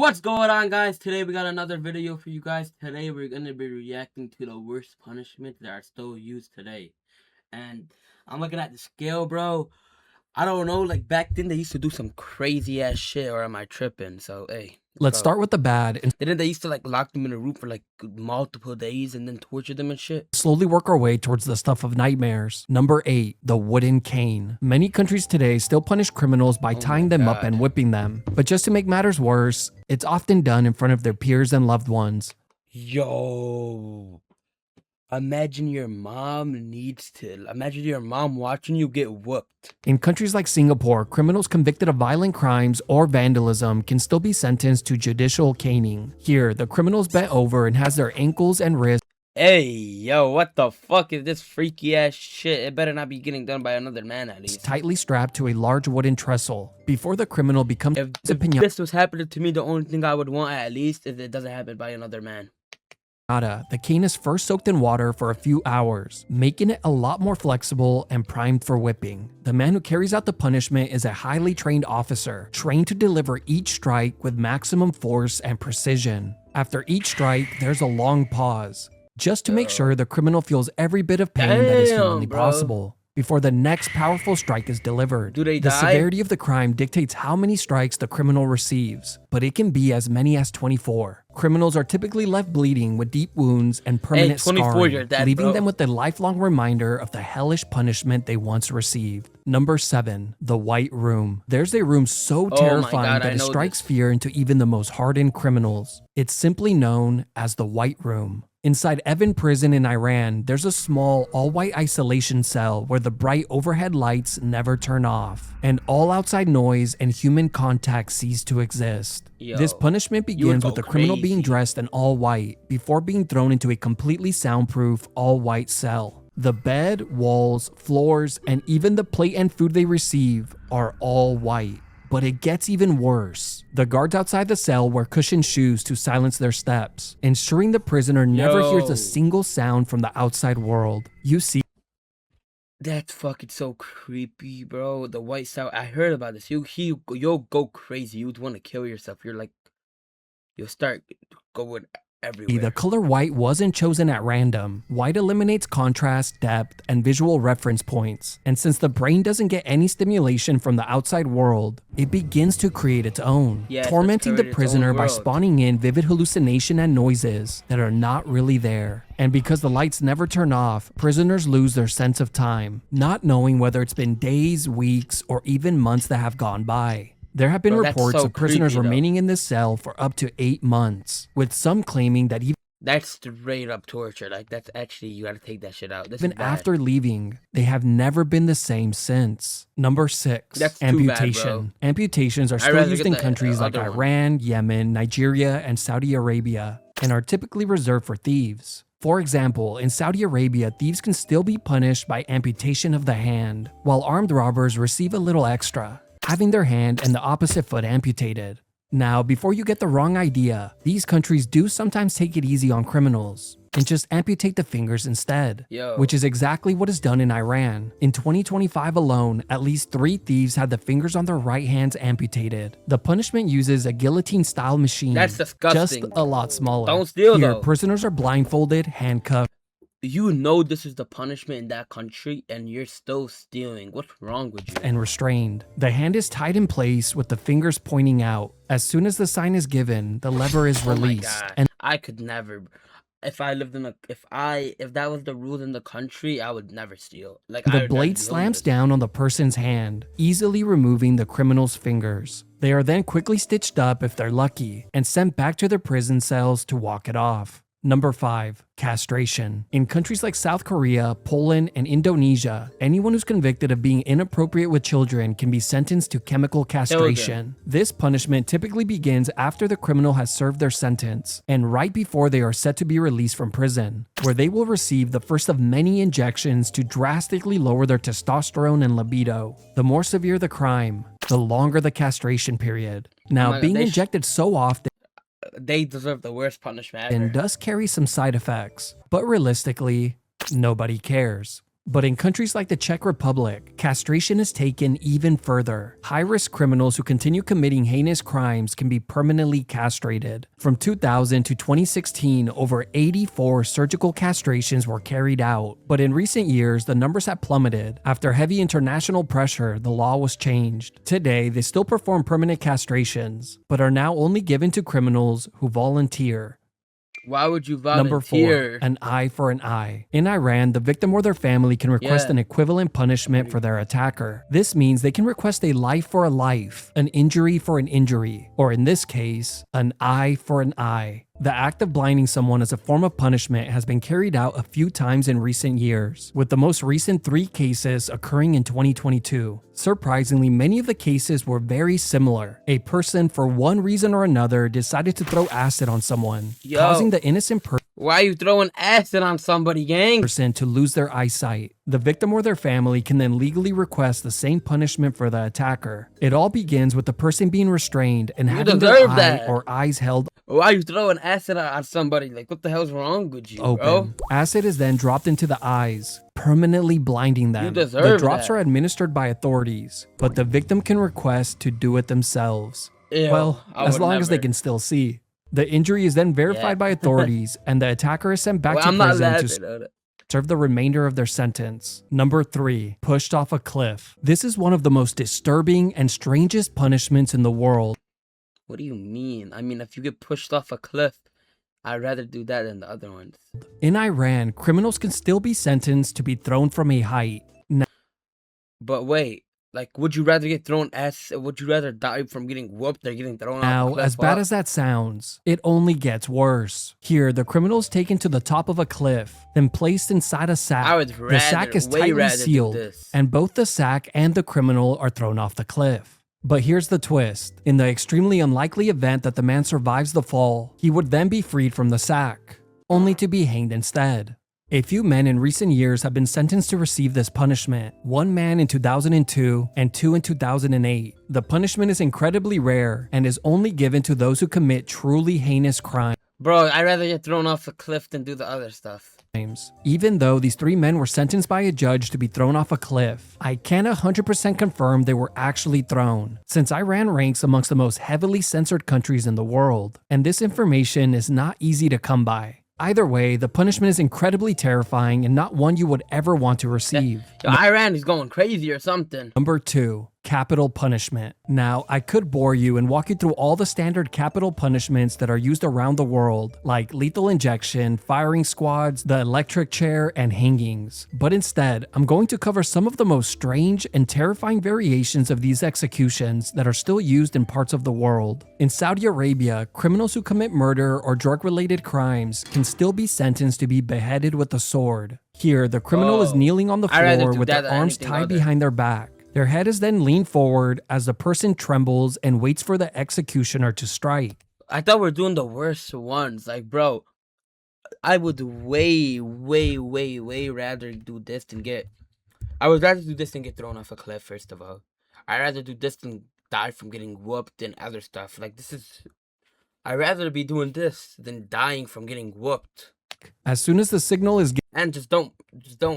What's going on, guys? Today we got another video for you guys. Today we're going to be reacting to the worst punishments that are still used today. And I'm looking at the scale, bro. I don't know, like back then they used to do some crazy ass shit, or am I tripping? So, hey. Let's start with the bad and Didn't they used to like lock them in a room for like multiple days and then torture them and shit? slowly work our way towards the stuff of nightmares. Number 8, the wooden cane. Many countries today still punish criminals by tying them up and whipping them. But just to make matters worse, it's often done in front of their peers and loved ones. Yo. Imagine your mom watching you get whooped. In countries like Singapore, criminals convicted of violent crimes or vandalism can still be sentenced to judicial caning. Here, the criminal is bent over and has their ankles and wrists Hey, yo, what the fuck is this freaky ass shit? It better not be getting done by another man at least. tightly strapped to a large wooden trestle before the criminal becomes If this was happening to me, the only thing I would want at least is it doesn't happen by another man. The cane is first soaked in water for a few hours, making it a lot more flexible and primed for whipping. The man who carries out the punishment is a highly trained officer, trained to deliver each strike with maximum force and precision. After each strike, there's a long pause, just to make sure the criminal feels every bit of pain that is humanly possible before the next powerful strike is delivered. Do they the die? severity of the crime dictates how many strikes the criminal receives, but it can be as many as 24. Criminals are typically left bleeding with deep wounds and permanent scarring, leaving them with a lifelong reminder of the hellish punishment they once received. Number 7, the White Room. There's a room so terrifying that it strikes fear into even the most hardened criminals. It's simply known as the White Room. Inside Evin Prison in Iran, there's a small, all-white isolation cell where the bright overhead lights never turn off, and all outside noise and human contact cease to exist. This punishment begins with the criminal being dressed in all white before being thrown into a completely soundproof, all-white cell. The bed, walls, floors, and even the plate and food they receive are all white. But it gets even worse. The guards outside the cell wear cushioned shoes to silence their steps, ensuring the prisoner never hears a single sound from the outside world. You see, that's fucking so creepy, bro. The white cell. I heard about this. You'll go crazy. You'd want to kill yourself. You'll start going everywhere. The color white wasn't chosen at random. White eliminates contrast, depth, and visual reference points. And since the brain doesn't get any stimulation from the outside world, it begins to create its own, tormenting the prisoner by spawning in vivid hallucination and noises that are not really there. And because the lights never turn off, prisoners lose their sense of time, not knowing whether it's been days, weeks, or even months that have gone by. There have been reports of prisoners remaining in this cell for up to 8 months, with some claiming that that's straight up torture. Like, that's actually, you gotta take that shit out. Even after leaving, they have never been the same since. Number 6, that's amputation. Amputations are still used in countries like Iran, Yemen, Nigeria, and Saudi Arabia, and are typically reserved for thieves. For example, in Saudi Arabia, thieves can still be punished by amputation of the hand, while armed robbers receive a little extra, having their hand and the opposite foot amputated. Now, before you get the wrong idea, these countries do sometimes take it easy on criminals and just amputate the fingers instead, which is exactly what is done in Iran. In 2025 alone, at least 3 thieves had the fingers on their right hands amputated. The punishment uses a guillotine-style machine, that's disgusting. Just a lot smaller. Don't steal though. Prisoners are blindfolded, handcuffed. You know this is the punishment in that country and you're still stealing. What's wrong with you? And restrained. The hand is tied in place with the fingers pointing out. As soon as the sign is given, the lever is released. And I could never. If I lived in a, if that was the rule in the country, I would never steal. Like, the blade slams down on the person's hand, easily removing the criminal's fingers. They are then quickly stitched up if they're lucky, and sent back to their prison cells to walk it off. Number 5, castration. In countries like South Korea, Poland, and Indonesia, anyone who's convicted of being inappropriate with children can be sentenced to chemical castration. This punishment typically begins after the criminal has served their sentence, and right before they are set to be released from prison, where they will receive the first of many injections to drastically lower their testosterone and libido. The more severe the crime, the longer the castration period. Now, being injected so often, they deserve the worst punishment ever. And does carry some side effects, but realistically, nobody cares. But in countries like the Czech Republic, castration is taken even further. High-risk criminals who continue committing heinous crimes can be permanently castrated. From 2000 to 2016, over 84 surgical castrations were carried out. But in recent years, the numbers have plummeted. After heavy international pressure, the law was changed. Today, they still perform permanent castrations, but are now only given to criminals who volunteer. Why would you volunteer? Number 4, an eye for an eye. In Iran, the victim or their family can request an equivalent punishment for their attacker. This means they can request a life for a life, an injury for an injury, or in this case, an eye for an eye. The act of blinding someone as a form of punishment has been carried out a few times in recent years, with the most recent 3 cases occurring in 2022. Surprisingly, many of the cases were very similar. A person, for one reason or another, decided to throw acid on someone, causing the innocent person Why are you throwing acid on somebody, gang? to lose their eyesight. The victim or their family can then legally request the same punishment for the attacker. It all begins with the person being restrained and having their eye or eyes held Why are you throwing acid on somebody? Like, what the hell's wrong with you, open. bro? Acid is then dropped into the eyes, permanently blinding them. You deserve the drops that. are administered by authorities, but the victim can request to do it themselves. Ew, Well, I as would long as they never. can still see. The injury is then verified by authorities, and the attacker is sent back Well, to I'm not prison laughing to at it. serve the remainder of their sentence. Number 3, pushed off a cliff. This is one of the most disturbing and strangest punishments in the world. What do you mean? I mean, if you get pushed off a cliff, I'd rather do that than the other ones. In Iran, criminals can still be sentenced to be thrown from a height. But wait, like, would you rather get thrown acid? Would you rather die from getting whooped or getting thrown off a Now, cliff? as bad What? as that sounds, it only gets worse. Here, the criminal is taken to the top of a cliff, then placed inside a sack. I would The sack is way tightly rather do sealed, this. and both the sack and the criminal are thrown off the cliff. But here's the twist. In the extremely unlikely event that the man survives the fall, he would then be freed from the sack, only to be hanged instead. A few men in recent years have been sentenced to receive this punishment. One man in 2002 and 2 in 2008. The punishment is incredibly rare and is only given to those who commit truly heinous crimes. Bro, I'd rather get thrown off a cliff than do the other stuff. Even though these 3 men were sentenced by a judge to be thrown off a cliff, I can't 100% confirm they were actually thrown, since Iran ranks amongst the most heavily censored countries in the world, and this information is not easy to come by. Either way, the punishment is incredibly terrifying and not one you would ever want to receive. Yo, Iran is going crazy or something. Number 2, capital punishment. Now, I could bore you and walk you through all the standard capital punishments that are used around the world, like lethal injection, firing squads, the electric chair, and hangings. But instead, I'm going to cover some of the most strange and terrifying variations of these executions that are still used in parts of the world. In Saudi Arabia, criminals who commit murder or drug-related crimes can still be sentenced to be beheaded with a sword. Here, the criminal is kneeling on the I'd rather floor do with that their than arms anything tied other. behind their back. Their head is then leaned forward as the person trembles and waits for the executioner to strike. I thought we were doing the worst ones. Like, bro, I would way rather do this than get... I would rather do this than get thrown off a cliff, first of all. I'd rather do this than die from getting whooped than other stuff. Like, this is... I'd rather be doing this than dying from getting whooped. As soon as the signal is And just don't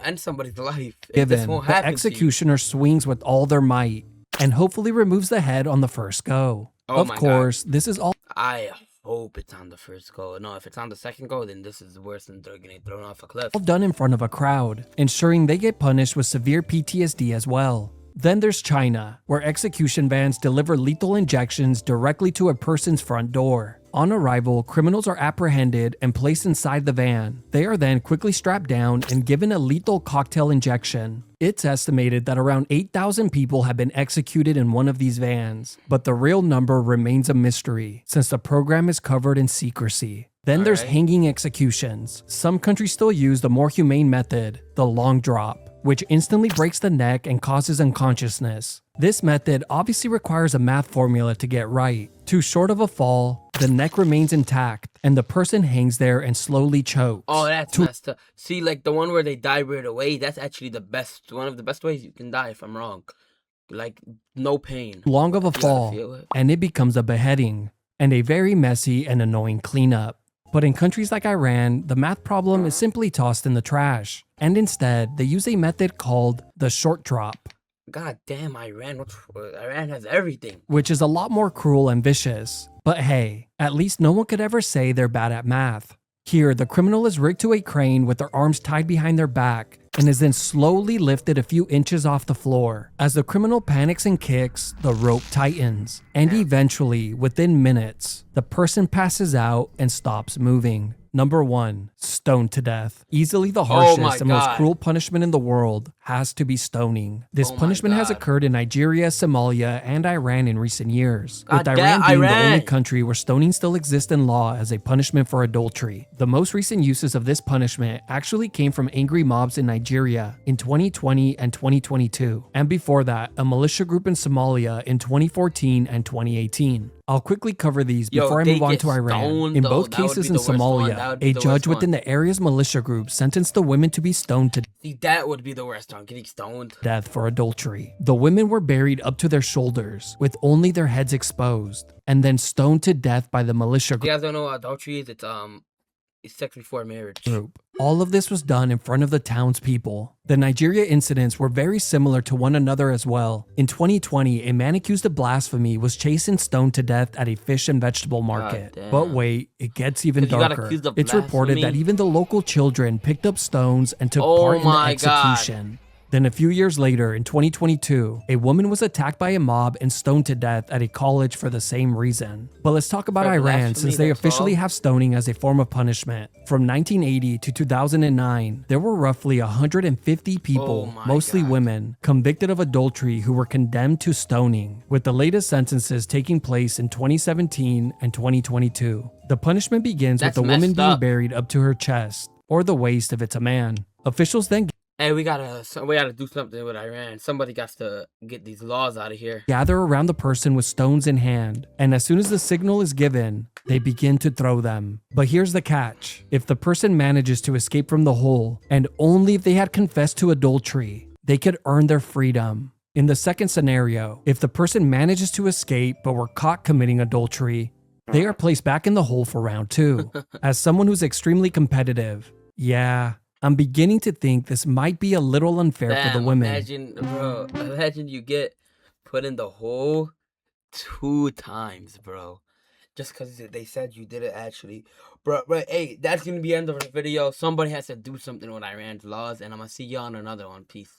end somebody's life. This given, won't the happen to you. executioner swings with all their might and hopefully removes the head on the first go. Oh Of my God. course, this is all I hope it's on the first go. No, if it's on the second go, then this is worse than getting thrown off a cliff. done in front of a crowd, ensuring they get punished with severe PTSD as well. Then there's China, where execution vans deliver lethal injections directly to a person's front door. On arrival, criminals are apprehended and placed inside the van. They are then quickly strapped down and given a lethal cocktail injection. It's estimated that around 8,000 people have been executed in one of these vans, but the real number remains a mystery since the program is covered in secrecy. Then there's Alright. hanging executions. Some countries still use the more humane method, the long drop, which instantly breaks the neck and causes unconsciousness. This method obviously requires a math formula to get right. Too short of a fall, the neck remains intact, and the person hangs there and slowly chokes. Oh, that's messed up. See, like the one where they die right away, that's actually the best, one of the best ways you can die, if I'm wrong. Like, no pain. Long of a You gotta fall, feel it. and it becomes a beheading, and a very messy and annoying cleanup. But in countries like Iran, the math problem is simply tossed in the trash. And instead, they use a method called the short drop. God damn, Iran. Iran has everything. Which is a lot more cruel and vicious. But hey, at least no one could ever say they're bad at math. Here, the criminal is rigged to a crane with their arms tied behind their back and is then slowly lifted a few inches off the floor. As the criminal panics and kicks, the rope tightens. And eventually, within minutes, the person passes out and stops moving. Number 1, stoned to death. Easily the harshest and most cruel punishment in the world has to be stoning. This punishment has occurred in Nigeria, Somalia, and Iran in recent years, with Iran being the only country where stoning still exists in law as a punishment for adultery. The most recent uses of this punishment actually came from angry mobs in Nigeria in 2020 and 2022, and before that, a militia group in Somalia in 2014 and 2018. I'll quickly cover these before I move on to Iran. In both cases in Somalia, a judge within the area's militia group sentenced the women to be stoned to that would be the worst one, getting stoned. Death for adultery. The women were buried up to their shoulders, with only their heads exposed, and then stoned to death by the militia group. You guys don't know what adultery is? It's sex before marriage. All of this was done in front of the townspeople. The Nigeria incidents were very similar to one another as well. In 2020, a man accused of blasphemy was chased and stoned to death at a fish and vegetable market. But wait, it gets even darker. It's reported that even the local children picked up stones and took part in the execution. Then a few years later, in 2022, a woman was attacked by a mob and stoned to death at a college for the same reason. But let's talk about Iran, since they officially have stoning as a form of punishment. From 1980 to 2009, there were roughly 150 people, mostly women, convicted of adultery who were condemned to stoning, with the latest sentences taking place in 2017 and 2022. The punishment begins with the woman being buried up to her chest, or the waist if it's a man. Officials then hey, we gotta do something with Iran. Somebody got to get these laws out of here. Gather around the person with stones in hand, and as soon as the signal is given, they begin to throw them. But here's the catch. If the person manages to escape from the hole, and only if they had confessed to adultery, they could earn their freedom. In the second scenario, if the person manages to escape but were caught committing adultery, they are placed back in the hole for round 2. As someone who's extremely competitive, yeah, I'm beginning to think this might be a little unfair for the women. Imagine you get put in the hole 2 times, bro. Just because they said you did it actually. Bro, hey, that's going to be the end of the video. Somebody has to do something with Iran's laws, and I'm going to see you on another one. Peace.